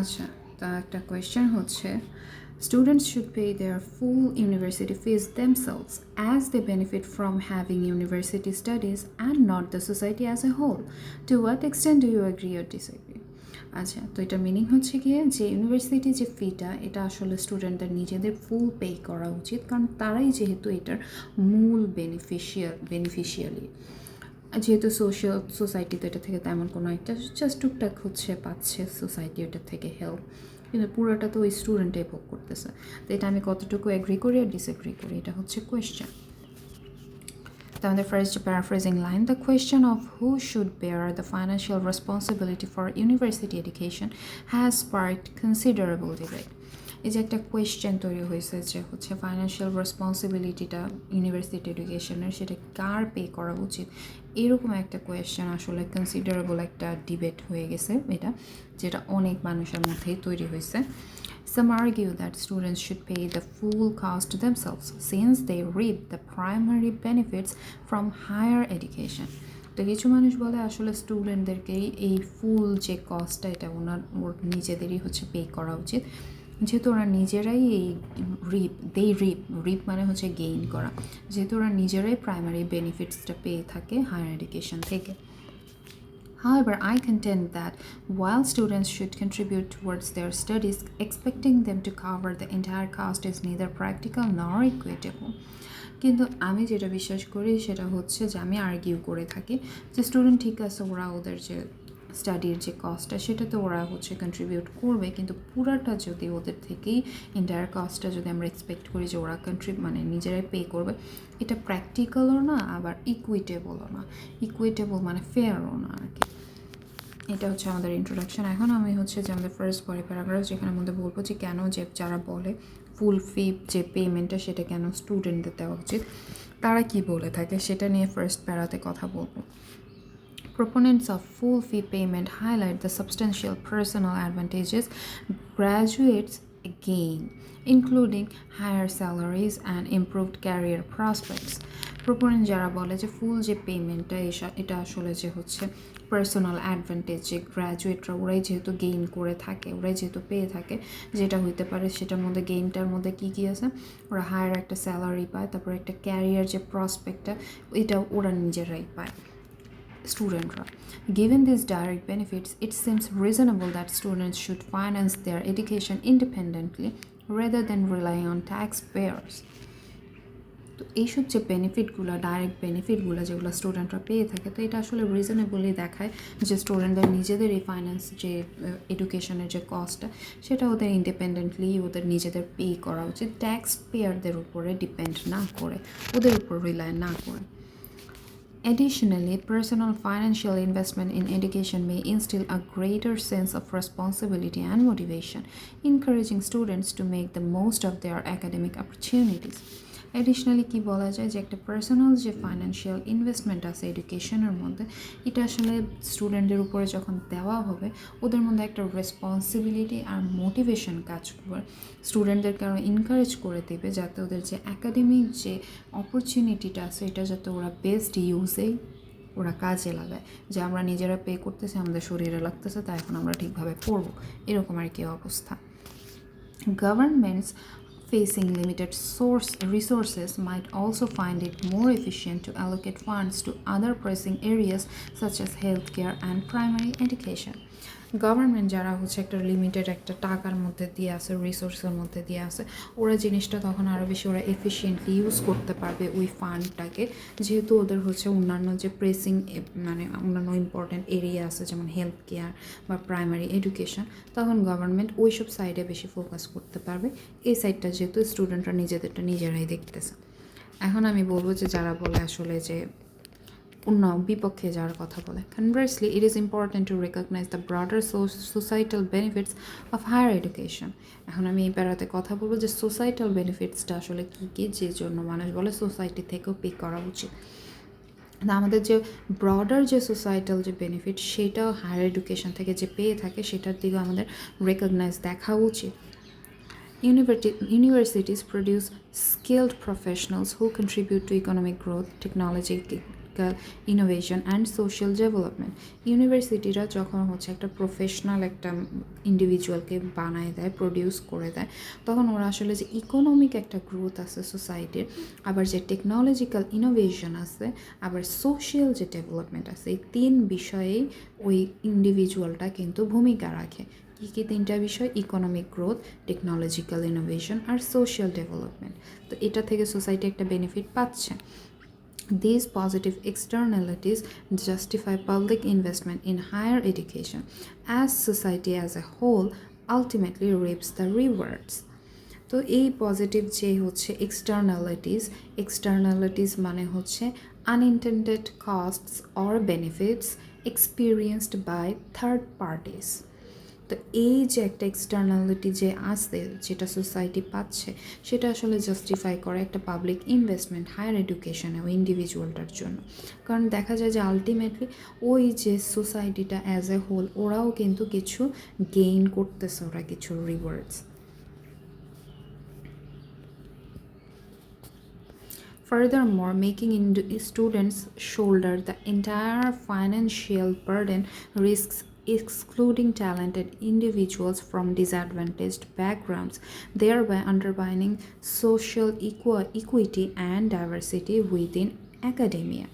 আচ্ছা, তা একটা কোয়েশ্চেন হচ্ছে, students should pay their full university fees themselves as they benefit from having university studies and not the society as a whole. To what extent do you agree or disagree? আচ্ছা, তো এটা meaning হচ্ছে গিয়ে যে university যে ফিটা এটা আসলে স্টুডেন্টদের নিজেদের ফুল পে করা উচিত, কারণ তারাই যেহেতু এটার মূল বেনিফিশিয়ারি। যেহেতু সোসাইটি তো এটা থেকে তেমন কোনো একটা জাস্ট টুকটাক হচ্ছে পাচ্ছে সোসাইটি এটা থেকে হেল্প, কিন্তু পুরোটা তো ওই স্টুডেন্টে ভোগ করতেছে। তো এটা আমি কতটুকু অ্যাগ্রি করি আর ডিসএগ্রি করি, এটা হচ্ছে কোয়েশ্চেন। তো আমাদের first paraphrasing line, the question of who should bear the financial responsibility for university education has sparked considerable debate. এই যে একটা কোয়েশ্চেন তৈরি হয়েছে যে হচ্ছে ফাইন্যান্সিয়াল রেসপন্সিবিলিটিটা ইউনিভার্সিটি এডুকেশনের সেটা কার পে করা উচিত, এরকম একটা কোয়েশ্চেন আসলে কনসিডারেবল একটা ডিবেট হয়ে গেছে এটা, যেটা অনেক মানুষের মধ্যেই তৈরি হয়েছে। Some argue that students should pay the full cost themselves since they reap the primary benefits from higher education. তো কিছু মানুষ বলে আসলে স্টুডেন্টদেরকেই এই ফুল যে কস্টটা এটা ওর নিজেদেরই হচ্ছে পে করা উচিত, যেহেতু ওরা নিজেরাই এই রিপ মানে হচ্ছে গেইন করা, যেহেতু ওরা নিজেরাই প্রাইমারি বেনিফিটসটা পেয়ে থাকে হায়ার এডুকেশন থেকে। However, I contend that while students should contribute towards their studies, expecting them to cover the entire cost is neither practical nor equitable. কিন্তু আমি যেটা বিশ্বাস করি সেটা হচ্ছে যে আমি আর্গিউ করে থাকি যে স্টুডেন্ট ঠিক আছে, ওরা ওদের যে স্টাডির যে কস্টটা সেটা তো ওরা হচ্ছে কন্ট্রিবিউট করবে, কিন্তু পুরাটা যদি ওদের থেকেই এন্টায়ার কস্টটা যদি আমরা এক্সপেক্ট করি যে ওরা মানে নিজেরাই পে করবে, এটা প্র্যাকটিক্যালও না আবার ইকুইটেবলও না। ইকুইটেবল মানে ফেয়ারও না আর কি। এটা হচ্ছে আমাদের ইন্ট্রোডাকশন। এখন আমি হচ্ছে যে আমাদের ফার্স্ট বডি প্যারাগ্রাফ, যেখানে মধ্যে বলবো যে কেন যে যারা বলে ফুল ফি যে পেমেন্টটা সেটা কেন স্টুডেন্টদের দেওয়া উচিত, তারা কি বলে থাকে সেটা নিয়ে ফার্স্ট প্যারাতে কথা বলবো। Proponents of full fee payment highlight the substantial personal advantages graduates gain, including higher salaries and improved career prospects. প্রোপোনেন্ট যারা বলে যে ফুল যে পেমেন্টটা এটা আসলে যে হচ্ছে পার্সোনাল অ্যাডভান্টেজ, যে গ্র্যাজুয়েটরা ওরাই যেহেতু গেইন করে থাকে, ওরাই যেহেতু পেয়ে থাকে, যেটা হইতে পারে সেটার মধ্যে গেইনটার মধ্যে কী কী আছে, ওরা হায়ার একটা স্যালারি পায়, তারপর একটা ক্যারিয়ার যে প্রসপেক্টটা এটা ওরা নিজেরাই পায় student. Given these direct benefits, it seems reasonable that students should finance their education independently rather than relying on taxpayers. তো এইসব যে বেনিফিটগুলো, ডাইরেক্ট বেনিফিটগুলো যেগুলো স্টুডেন্টরা পেয়ে থাকে, তো এটা আসলে রিজনেবলি দেখায় যে স্টুডেন্টদের নিজেদের এই ফাইন্যান্স যে এডুকেশনের যে কস্টটা সেটা ওদের ইন্ডিপেন্ডেন্টলি ওদের নিজেদের পে করা উচিত, ট্যাক্স পেয়ারদের উপরে ডিপেন্ড না করে, ওদের উপর রিলাই না করে। Additionally, personal financial investment in education may instill a greater sense of responsibility and motivation, encouraging students to make the most of their academic opportunities. Additionally কি বলা যায় যে একটা পার্সোনাল যে ফাইন্যান্সিয়াল ইনভেস্টমেন্ট আছে এডুকেশনের মধ্যে, এটা আসলে স্টুডেন্টদের উপরে যখন দেওয়া হবে ওদের মধ্যে একটা রেসপন্সিবিলিটি আর মোটিভেশন কাজ করবে, স্টুডেন্টদেরকে আরও এনকারেজ করে দেবে যাতে ওদের যে অ্যাকাডেমিক যে অপরচুনিটিটা আছে এটা যাতে ওরা বেস্ট ইউজেই ওরা কাজে লাগায়, যে আমরা নিজেরা পে করতেছি, আমাদের শরীরে লাগতেছে, তাই এখন আমরা ঠিকভাবে পড়বো, এরকম আর কি অবস্থা। Governments facing limited resources might also find it more efficient to allocate funds to other pressing areas such as healthcare and primary education. Government যারা হচ্ছে একটা লিমিটেড একটা টাকার মধ্যে দিয়ে আছে, রিসোর্সের মধ্যে দিয়ে আছে, ওরা জিনিসটা তখন আরও বেশি ওরা এফিশিয়েন্টলি ইউজ করতে পারবে ওই ফান্ডটাকে, যেহেতু ওদের হচ্ছে অন্যান্য যে প্রেসিং মানে অন্যান্য ইম্পর্ট্যান্ট এরিয়া আছে যেমন হেলথ কেয়ার বা প্রাইমারি এডুকেশন, তখন গভর্নমেন্ট ওই সব সাইডে বেশি ফোকাস করতে পারবে, এই সাইডটা যেহেতু স্টুডেন্টরা নিজেদেরটা নিজেরাই দেখতেছে। এখন আমি বলবো যে যারা বলে আসলে যে অন্য বিপক্ষে যাওয়ার কথা বলে, conversely it is important to recognise the broader societal benefits of higher education. এখন আমি এই প্যারাতে কথা বলবো যে সোসাইটাল বেনিফিটসটা আসলে কী কী, যে জন্য মানুষ বলে সোসাইটি থেকেও পে করা উচিত। আমাদের যে ব্রডার যে সোসাইটাল যে বেনিফিট সেটাও হায়ার এডুকেশন থেকে যে পেয়ে থাকে সেটার দিকেও আমাদের রেকগনাইজ দেখা উচিত। Universities produce skilled professionals who contribute to economic growth, technology technological innovation and social development. ইউনিভার্সিটিরা যখন হচ্ছে একটা প্রফেশনাল একটা ইন্ডিভিজুয়ালকে বানায় দেয়, প্রডিউস করে দেয়, তখন ওরা আসলে যে ইকোনমিক একটা গ্রোথ আছে সোসাইটির, আবার যে টেকনোলজিক্যাল ইনোভেশন আছে, আবার সোশিয়াল যে ডেভেলপমেন্ট আছে, এই তিন বিষয়েই ওই ইন্ডিভিজুয়ালটা কিন্তু ভূমিকা রাখে। কী কী তিনটা বিষয়? ইকোনমিক গ্রোথ, টেকনোলজিক্যাল ইনোভেশন আর সোশিয়াল ডেভেলপমেন্ট। তো এটা থেকে সোসাইটি একটা বেনিফিট পাচ্ছে। These positive externalities justify public investment in higher education, as society as a whole ultimately reaps the rewards. তো এই পজিটিভ যে হচ্ছে এক্সটার্নালিটিস মানে হচ্ছে unintended costs or benefits experienced by third parties. তো এই যে একটা এক্সটার্নালিটি যে আসছে, যেটা সোসাইটি পাচ্ছে, সেটা আসলে জাস্টিফাই করে একটা পাবলিক ইনভেস্টমেন্ট হায়ার এডুকেশনে ওই ইন্ডিভিজুয়ালটার জন্য। কারণ দেখা যায় যে আলটিমেটলি ওই যে সোসাইটিটা অ্যাজ এ হোল, ওরাও কিন্তু কিছু গেইন করতেছে, ওরা কিছু rewards. Furthermore, making students shoulder the entire financial burden risks excluding talented individuals from disadvantaged backgrounds, thereby undermining social equity and diversity within academia.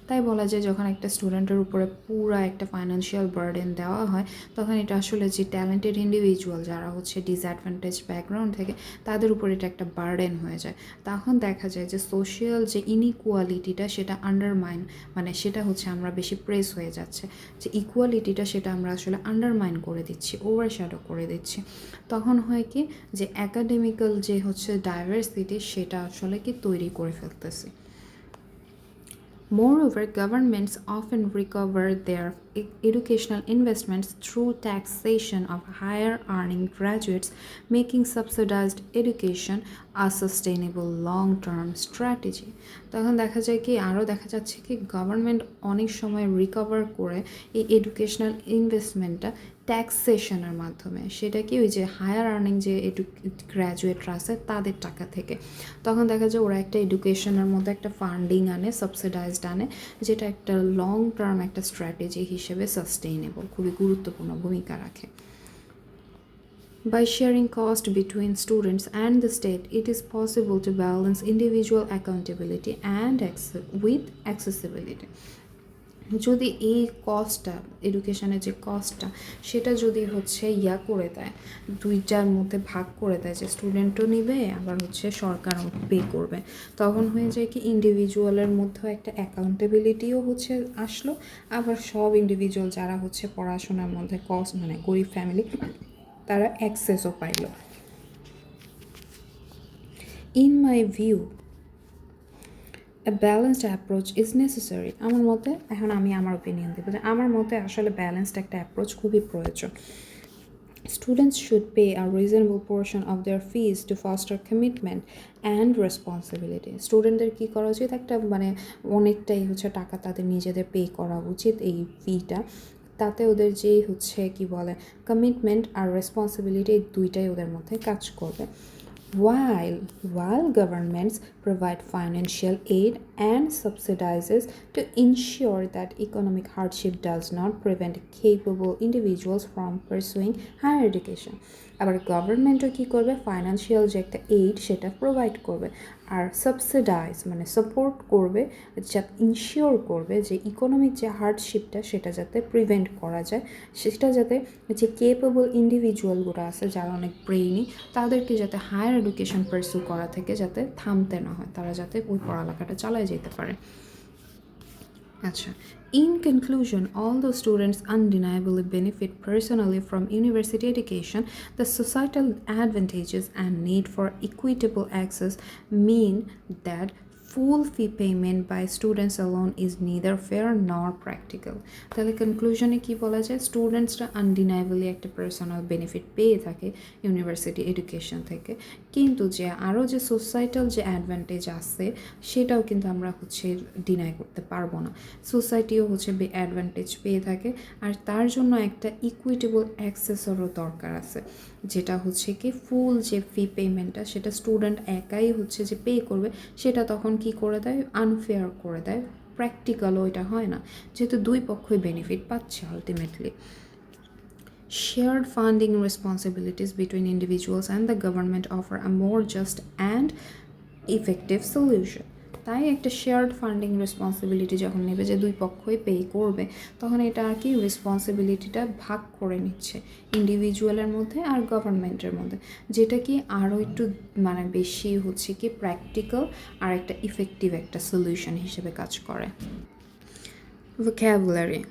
তাই বলা যায় যখন একটা স্টুডেন্টের উপরে পুরো একটা ফাইন্যান্সিয়াল বার্ডেন দেওয়া হয়, তখন এটা আসলে যে ট্যালেন্টেড ইন্ডিভিজুয়াল যারা হচ্ছে ডিসঅ্যাডভান্টেজ ব্যাকগ্রাউন্ড থেকে, তাদের উপর এটা একটা বার্ডেন হয়ে যায়। তখন দেখা যায় যে সোশিয়াল যে ইনইকুয়ালিটিটা সেটা আন্ডারমাইন, মানে সেটা হচ্ছে আমরা বেশি প্রেস হয়ে যাচ্ছে, যে ইকুয়ালিটিটা সেটা আমরা আসলে আন্ডারমাইন করে দিচ্ছি, ওভারশ্যাডো করে দিচ্ছি। তখন হয় কি যে অ্যাকাডেমিক্যাল যে হচ্ছে ডাইভার্সিটি সেটা আসলে কি তৈরি করে ফেলতেছি। Moreover, governments often recover their educational investments through taxation of higher earning graduates, making subsidized education a sustainable long-term strategy. তখন দেখা যায় কি, আরও দেখা যাচ্ছে কি, গভর্নমেন্ট অনেক সময় রিকভার করে এই এডুকেশনাল ইনভেস্টমেন্টটা ট্যাক্সেশনের মাধ্যমে। সেটা কি, ওই যে হায়ার আর্নিং যে গ্র্যাজুয়েটরা আছে তাদের টাকা থেকে। তখন দেখা যায় ওরা একটা এডুকেশনের মধ্যে একটা ফান্ডিং আনে, সাবসিডাইজড আনে, যেটা একটা লং টার্ম একটা স্ট্র্যাটেজি হিসেবে সাস্টেইনেবল, খুবই গুরুত্বপূর্ণ ভূমিকা রাখে। By sharing cost between students and the state, it is possible to balance individual accountability and with accessibility. যদি এই কস্টটা, এডুকেশনের যে কস্টটা, সেটা যদি হচ্ছে করে দেয়, দুইটার মধ্যে ভাগ করে দেয়, যে স্টুডেন্টও নিবে আবার হচ্ছে সরকারও পে করবে, তখন হয়ে যায় কি ইন্ডিভিজুয়ালের মধ্যেও একটা অ্যাকাউন্টেবিলিটিও হচ্ছে আসলো, আবার সব ইন্ডিভিজুয়াল যারা হচ্ছে পড়াশোনার মধ্যে কস্ট, মানে গরিব ফ্যামিলি, তারা অ্যাক্সেসও পাইল। In my view a balanced approach is necessary. আমার মতে, এখন আমি আমার ওপিনিয়ন দেবো, যে আমার মতে আসলে ব্যালেন্সড একটা অ্যাপ্রোচ খুবই প্রয়োজন। Students should pay a reasonable portion of their fees to foster commitment and responsibility. স্টুডেন্টদের কী করা উচিত, একটা মানে অনেকটাই হচ্ছে টাকা তাদের নিজেদের পে করা উচিত এই ফিটা, তাতে ওদের যেই হচ্ছে কি বলে কমিটমেন্ট আর রেসপন্সিবিলিটি, এই দুইটাই ওদের মধ্যে কাজ করবে। While governments provide financial aid and subsidizes to ensure that economic hardship does not prevent capable individuals from pursuing higher education. আবার গভর্নমেন্টও কী করবে, ফাইন্যান্সিয়াল যে একটা এইড সেটা প্রোভাইড করবে, আর সাবসিডাইজ মানে সাপোর্ট করবে, যা ইনশিওর করবে যে ইকোনমিক যে হার্ডশিপটা সেটা যাতে প্রিভেন্ট করা যায়, সেটা যাতে যে কেপেবল ইন্ডিভিজুয়ালগুলো আছে যারা অনেক ব্রেইনি, তাদেরকে যাতে হায়ার এডুকেশন পারসু করা থেকে যাতে থামতে না হয়, তারা যাতে ওই পড়ালেখাটা চালায় যেতে পারে। আচ্ছা, in conclusion, although students undeniably benefit personally from university education, the societal advantages and need for equitable access mean that full fee payment by students alone is neither fair nor practical. তাহলে কনক্লুশনে কি বলা যায়, স্টুডেন্টসরা আনডিনাইবলি একটা personal benefit পেয়ে থাকে university education থেকে, কিন্তু যে আরও যে সোসাইটাল যে অ্যাডভান্টেজ আছে সেটাও কিন্তু আমরা হচ্ছে ডিনাই করতে পারবো না। সোসাইটিও হচ্ছে অ্যাডভান্টেজ পেয়ে থাকে, আর তার জন্য একটা ইকুইটেবল অ্যাক্সেসরও দরকার আছে, যেটা হচ্ছে কি ফুল যে ফি পেমেন্টটা সেটা স্টুডেন্ট একাই হচ্ছে যে পে করবে, সেটা তখন কি করে দেয়, আনফেয়ার করে দেয় প্র্যাকটিক্যালও এটা হয় না, যেহেতু দুই পক্ষই বেনিফিট পাচ্ছে ultimately. Shared funding responsibilities between individuals and the government offer a more just and effective solution. তাই একটা শেয়ার্ড ফান্ডিং রেসপন্সিবিলিটি যখন নেবে, যে দুই পক্ষই পে করবে, তখন এটা আর কি রেসপন্সিবিলিটিটা ভাগ করে নিচ্ছে ইন্ডিভিজুয়ালের মধ্যে আর গভর্নমেন্টের মধ্যে, যেটা কি আরও একটু মানে বেশি হচ্ছে কি প্র্যাকটিক্যাল আর একটা ইফেক্টিভ একটা সলিউশন হিসেবে কাজ করে। ভোক্যাবুলারি।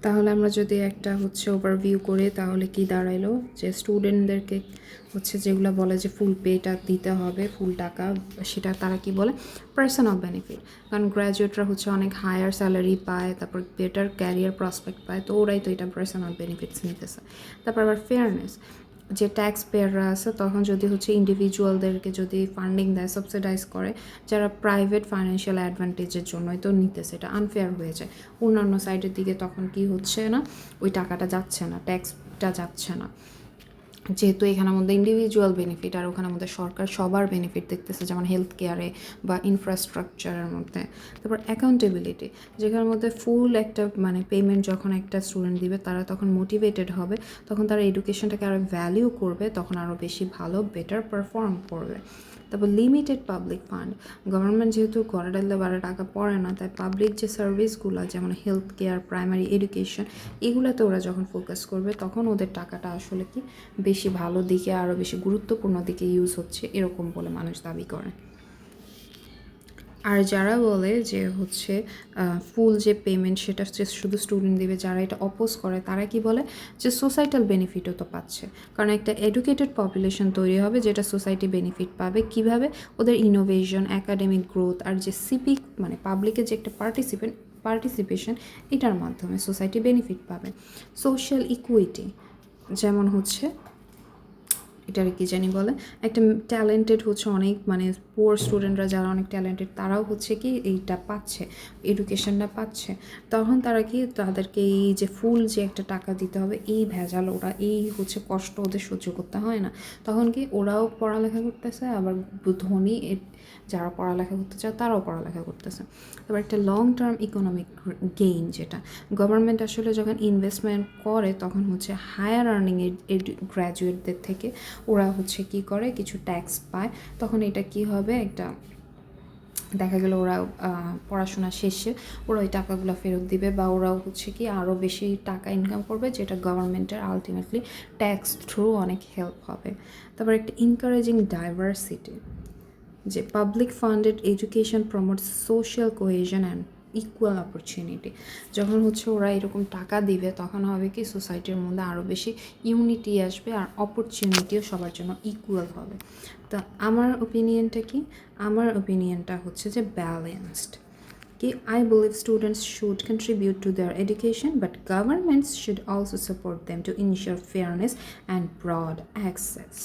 তাহলে আমরা যদি একটা হচ্ছে ওভারভিউ করি, তাহলে কি দাঁড়াইলো, যে স্টুডেন্টদেরকে হচ্ছে যেগুলো বলে যে ফুল পেটা দিতে হবে, ফুল টাকা, সেটা তারা কি বলে পার্সন অফ বেনিফিট। কারণ গ্র্যাজুয়েটরা হচ্ছে অনেক হায়ার স্যালারি পায়, তারপর বেটার ক্যারিয়ার প্রসপেক্ট পায়, তো ওরাই তো এটা পার্সন অফ বেনিফিটস নিতেছে। তারপর আবার ফেয়ারনেস, যে ট্যাক্স পেয়াররা আছে, তখন যদি হচ্ছে ইন্ডিভিজুয়ালদেরকে যদি ফান্ডিং দেয়, সাবসিডাইজ করে, যারা প্রাইভেট ফাইন্যান্সিয়াল অ্যাডভান্টেজের জন্যই তো নিতেছে, এটা আনফেয়ার হয়ে যায়। অন্যান্য সাইডের দিকে তখন কি হচ্ছে না, ওই টাকাটা যাচ্ছে না, ট্যাক্সটা যাচ্ছে না, যেহেতু এখানের মধ্যে ইন্ডিভিজুয়াল বেনিফিট আর ওখানের মধ্যে সরকার সবার বেনিফিট দেখতেছে, যেমন হেলথ কেয়ারে বা ইনফ্রাস্ট্রাকচারের মধ্যে। তারপর অ্যাকাউন্টেবিলিটি, যেখানের মধ্যে ফুল একটা মানে পেমেন্ট যখন একটা স্টুডেন্ট দিবে, তারা তখন মোটিভেটেড হবে, তখন তারা এডুকেশনটাকে আরও ভ্যালিউ করবে, তখন আরও বেশি ভালো বেটার পারফর্ম করবে। তারপর লিমিটেড পাবলিক ফান্ড, গভর্নমেন্ট যেহেতু ঘরে ডাললে বারে টাকা পড়ে না, তাই পাবলিক যে সার্ভিসগুলো যেমন হেলথ কেয়ার, প্রাইমারি এডুকেশন, এগুলোতে ওরা যখন ফোকাস করবে, তখন ওদের টাকাটা আসলে কি বেশি ভালো দিকে, আরও বেশি গুরুত্বপূর্ণ দিকে ইউজ হচ্ছে, এরকম বলে মানুষ দাবি করে। আর যারা বলে যে হচ্ছে ফুল যে পেমেন্ট সেটা হচ্ছে শুধু স্টুডেন্ট দেবে, যারা এটা অপোজ করে তারা কি বলে যে সোসাইটাল বেনিফিটও তো পাচ্ছে, কারণ একটা এডুকেটেড পপুলেশন তৈরি হবে যেটা সোসাইটি বেনিফিট পাবে। কিভাবে? ওদের ইনোভেশন, অ্যাকাডেমিক গ্রোথ আর যে সিভিক মানে পাবলিকের যে একটা পার্টিসিপেশন, এটার মাধ্যমে সোসাইটি বেনিফিট পাবে। সোশ্যাল ইকুইটি, যেমন হচ্ছে এটার কি জানি বলে, একটা ট্যালেন্টেড হচ্ছে অনেক মানে পুয়ার স্টুডেন্টরা যারা অনেক ট্যালেন্টেড, তারাও হচ্ছে কি এইটা পাচ্ছে, এডুকেশনটা পাচ্ছে, তখন তারা কি তাদেরকে এই যে ফুল যে একটা টাকা দিতে হবে, এই ভেজাল ওরা এই হচ্ছে কষ্ট ওদের সহ্য করতে হয় না, তখন কি ওরাও পড়ালেখা করতেছে, আবার ধনী যারা পড়ালেখা করতে চায় তারাও পড়ালেখা করতেছে। তারপর একটা লং টার্ম ইকোনমিক গেইন, যেটা গভর্নমেন্ট আসলে যখন ইনভেস্টমেন্ট করে, তখন হচ্ছে হায়ার আর্নিং গ্র্যাজুয়েটদের থেকে ওরা হচ্ছে কি করে কিছু ট্যাক্স পায়, তখন এটা কি হবে, একটা দেখা গেল ওরা পড়াশোনা শেষে ওরা ওই টাকাগুলো ফেরত দিবে, বা ওরাও হচ্ছে কি আরও বেশি টাকা ইনকাম করবে, যেটা গভর্নমেন্টের আলটিমেটলি ট্যাক্স থ্রু অনেক হেল্প হবে। তারপর একটা এনকারেজিং ডাইভার্সিটি, যে public funded education promotes social cohesion and equal opportunity. যখন হচ্ছে ওরা এরকম টাকা দিবে, তখন হবে কি সোসাইটির মধ্যে আরও বেশি ইউনিটি আসবে, আর অপরচুনিটিও সবার জন্য ইকুয়াল হবে। তো আমার ওপিনিয়নটা কি, আমার ওপিনিয়নটা হচ্ছে যে ব্যালেন্সড, কি I believe students should contribute to their education, but governments should also support them to ensure fairness and broad access.